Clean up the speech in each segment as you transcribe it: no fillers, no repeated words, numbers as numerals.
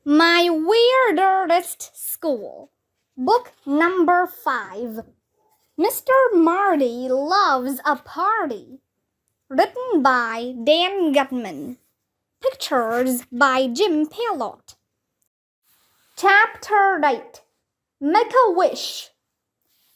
My Weirder-est School, Book number 5. Mr. Marty Loves a Party. Written by Dan Gutman. Pictures by Jim Pelot. Chapter 8. Make a Wish.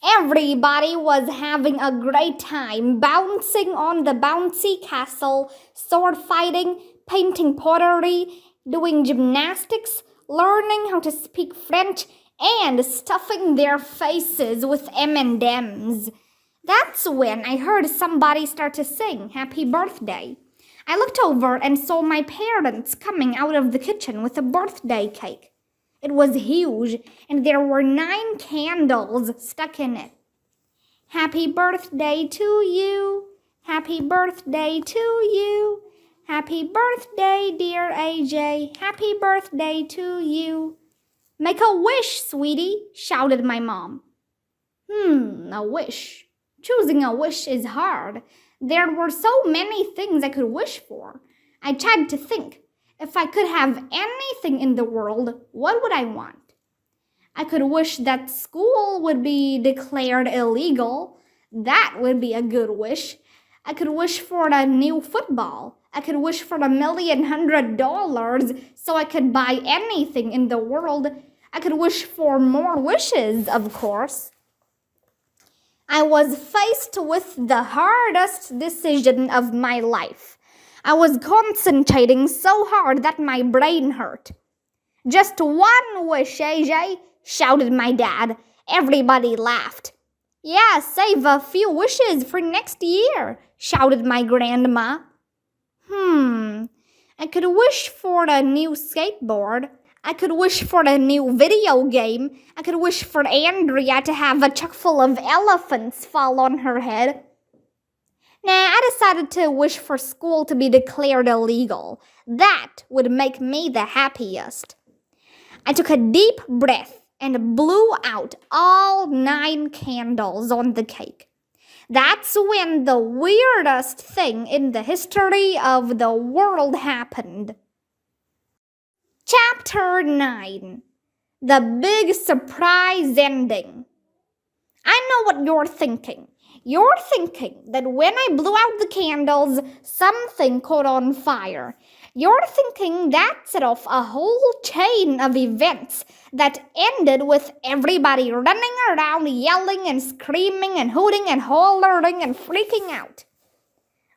Everybody was having a great time bouncing on the bouncy castle, sword fighting, painting pottery, doing gymnastics, learning how to speak French, and stuffing their faces with M&Ms. That's when I heard somebody start to sing Happy Birthday. I looked over and saw my parents coming out of the kitchen with a birthday cake. It was huge, and there were 9 candles stuck in it. Happy birthday to you. Happy birthday to you. Happy birthday, dear AJ. Happy birthday to you. Make a wish, sweetie, shouted my mom. A wish. Choosing a wish is hard. There were so many things I could wish for. I tried to think. If I could have anything in the world, what would I want? I could wish that school would be declared illegal. That would be a good wish. I could wish for a new football. I could wish for $1,100,000 so I could buy anything in the world. I could wish for more wishes, of course. I was faced with the hardest decision of my life. I was concentrating so hard that my brain hurt. Just one wish, AJ, shouted my dad. Everybody laughed. Yeah, save a few wishes for next year, shouted my grandma. I could wish for a new skateboard. I could wish for a new video game. I could wish for Andrea to have a truck full of elephants fall on her head. I decided to wish for school to be declared illegal. That would make me the happiest. I took a deep breath and blew out all 9 candles on the cake. That's when the weirdest thing in the history of the world happened. Chapter 9. The Big Surprise Ending. I know what you're thinking. You're thinking that when I blew out the candles, something caught on fire. You're thinking that set off a whole chain of events that ended with everybody running around yelling and screaming and hooting and hollering and freaking out.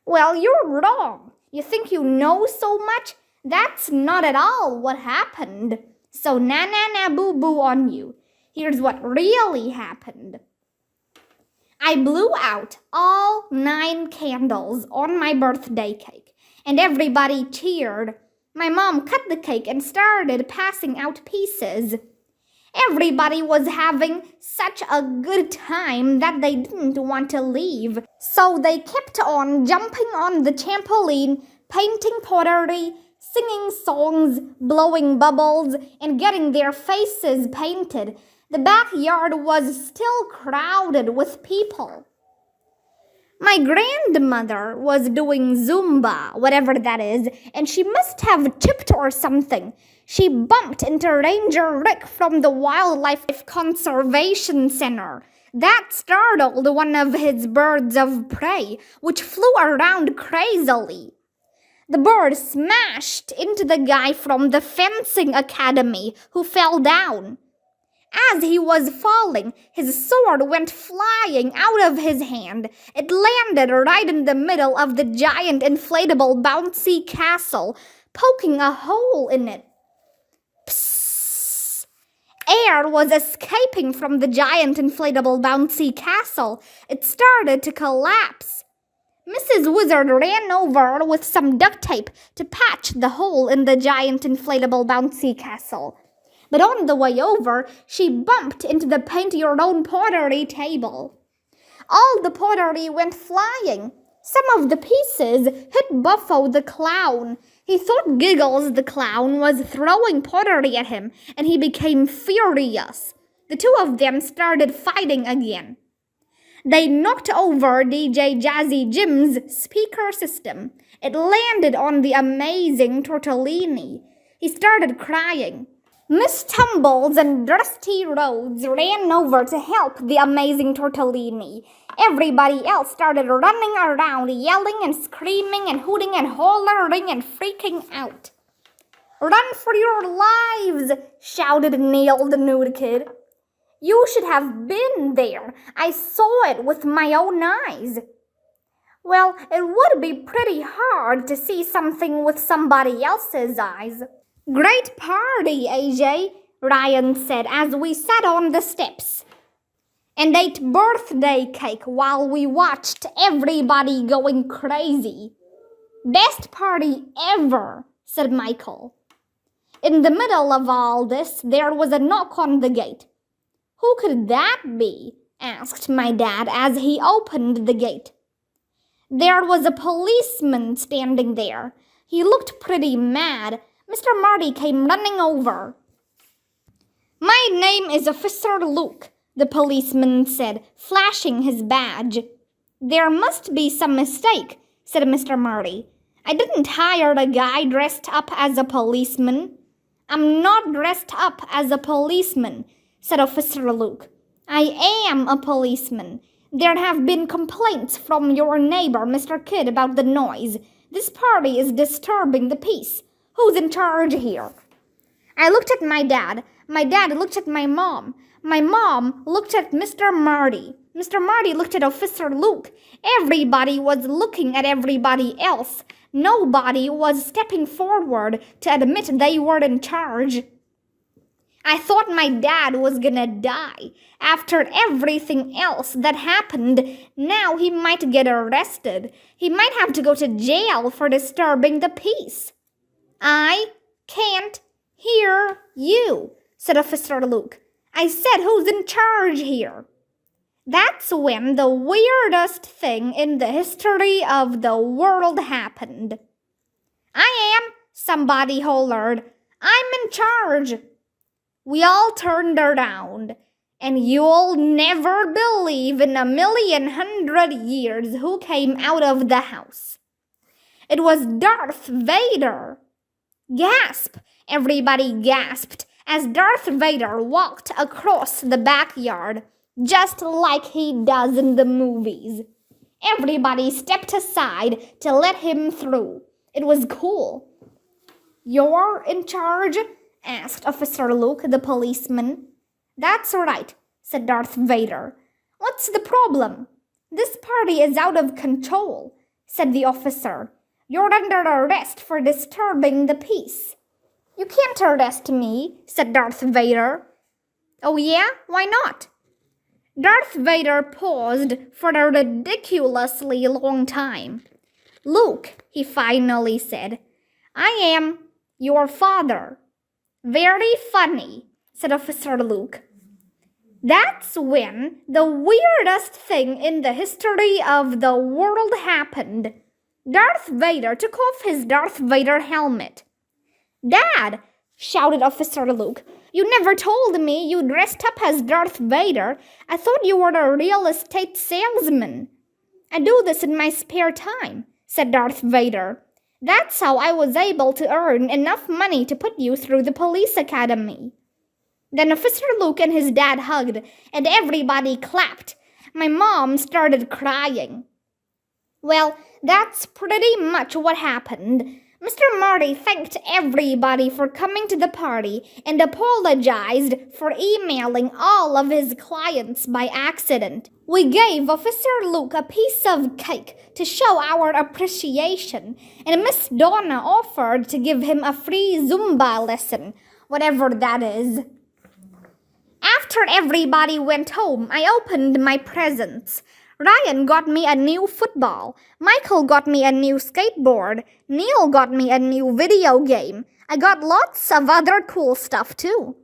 Well, you're wrong. You think you know so much? That's not at all what happened. So na-na-na-boo-boo on you. Here's what really happened. I blew out all 9 candles on my birthday cake, and everybody cheered. My mom cut the cake and started passing out pieces. Everybody was having such a good time that they didn't want to leave, so they kept on jumping on the trampoline, painting pottery, singing songs, blowing bubbles, and getting their faces painted. The backyard was still crowded with people. My grandmother was doing Zumba, whatever that is, and she must have tripped or something. She bumped into Ranger Rick from the Wildlife Conservation Center. That startled one of his birds of prey, which flew around crazily. The bird smashed into the guy from the fencing academy who fell down. As he was falling, his sword went flying out of his hand. It landed right in the middle of the giant inflatable bouncy castle, poking a hole in it. Psst! Air was escaping from the giant inflatable bouncy castle. It started to collapse. Mrs. Wizard ran over with some duct tape to patch the hole in the giant inflatable bouncy castle. But on the way over, she bumped into the paint-your-own pottery table. All the pottery went flying. Some of the pieces hit Buffo the clown. He thought Giggles the clown was throwing pottery at him, and he became furious. The 2 of them started fighting again. They knocked over DJ Jazzy Jim's speaker system. It landed on the amazing Tortellini. He started crying. Miss Tumbles and Dusty Rhodes ran over to help the amazing Tortellini. Everybody else started running around, yelling and screaming and hooting and hollering and freaking out. "Run for your lives!" shouted Neil the nude kid. "You should have been there. I saw it with my own eyes." "Well, it would be pretty hard to see something with somebody else's eyes." "Great party, AJ," Ryan said as we sat on the steps and ate birthday cake while we watched everybody going crazy. "Best party ever," said Michael. In the middle of all this, there was a knock on the gate. "Who could that be?" asked my dad as he opened the gate. There was a policeman standing there. He looked pretty mad. Mr. Marty came running over. "My name is Officer Luke," the policeman said, flashing his badge. "There must be some mistake," said Mr. Marty. "I didn't hire a guy dressed up as a policeman." "I'm not dressed up as a policeman," said Officer Luke. "I am a policeman. There have been complaints from your neighbor, Mr. Kidd, about the noise. This party is disturbing the peace. Who's in charge here?" I looked at my dad. My dad looked at my mom. My mom looked at Mr. Marty. Mr. Marty looked at Officer Luke. Everybody was looking at everybody else. Nobody was stepping forward to admit they were in charge. I thought my dad was gonna die. After everything else that happened, now he might get arrested. He might have to go to jail for disturbing the peace. "I can't hear you," said Officer Luke. "I said who's in charge here." That's when the weirdest thing in the history of the world happened. "I am," somebody hollered. "I'm in charge." We all turned around, and you'll never believe in 1,100 years who came out of the house. It was Darth Vader. "Gasp!" Everybody gasped as Darth Vader walked across the backyard, just like he does in the movies. Everybody stepped aside to let him through. It was cool. "You're in charge?" asked Officer Luke, the policeman. "That's right," said Darth Vader. "What's the problem?" "This party is out of control," said the officer. "You're under arrest for disturbing the peace." "You can't arrest me," said Darth Vader. "Oh yeah? Why not?" Darth Vader paused for a ridiculously long time. "Luke," he finally said, "I am your father." "Very funny," said Officer Luke. That's when the weirdest thing in the history of the world happened. Darth Vader took off his Darth Vader helmet. "Dad!" shouted Officer Luke. "You never told me you dressed up as Darth Vader. I thought you were a real estate salesman." "I do this in my spare time," said Darth Vader. "That's how I was able to earn enough money to put you through the police academy." Then Officer Luke and his dad hugged, and everybody clapped. My mom started crying. Well, that's pretty much what happened. Mr. Marty thanked everybody for coming to the party and apologized for emailing all of his clients by accident. We gave Officer Luke a piece of cake to show our appreciation, and Miss Donna offered to give him a free Zumba lesson, whatever that is. After everybody went home, I opened my presents. Ryan got me a new football. Michael got me a new skateboard. Neil got me a new video game. I got lots of other cool stuff too.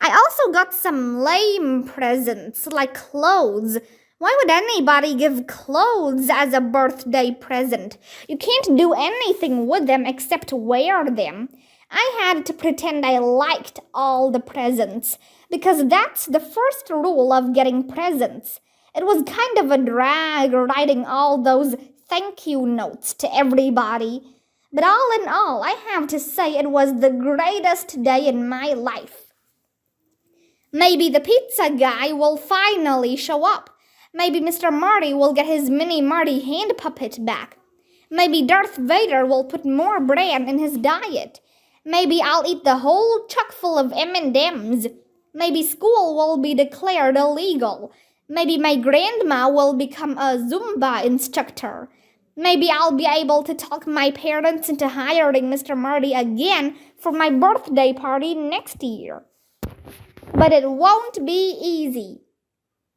I also got some lame presents, like clothes. Why would anybody give clothes as a birthday present? You can't do anything with them except wear them. I had to pretend I liked all the presents, because that's the first rule of getting presents. It was kind of a drag writing all those thank you notes to everybody. But all in all, I have to say it was the greatest day in my life. Maybe the pizza guy will finally show up. Maybe Mr. Marty will get his mini Marty hand puppet back. Maybe Darth Vader will put more bran in his diet. Maybe I'll eat the whole chuck full of M&Ms. Maybe school will be declared illegal. Maybe my grandma will become a Zumba instructor. Maybe I'll be able to talk my parents into hiring Mr. Marty again for my birthday party next year. But it won't be easy.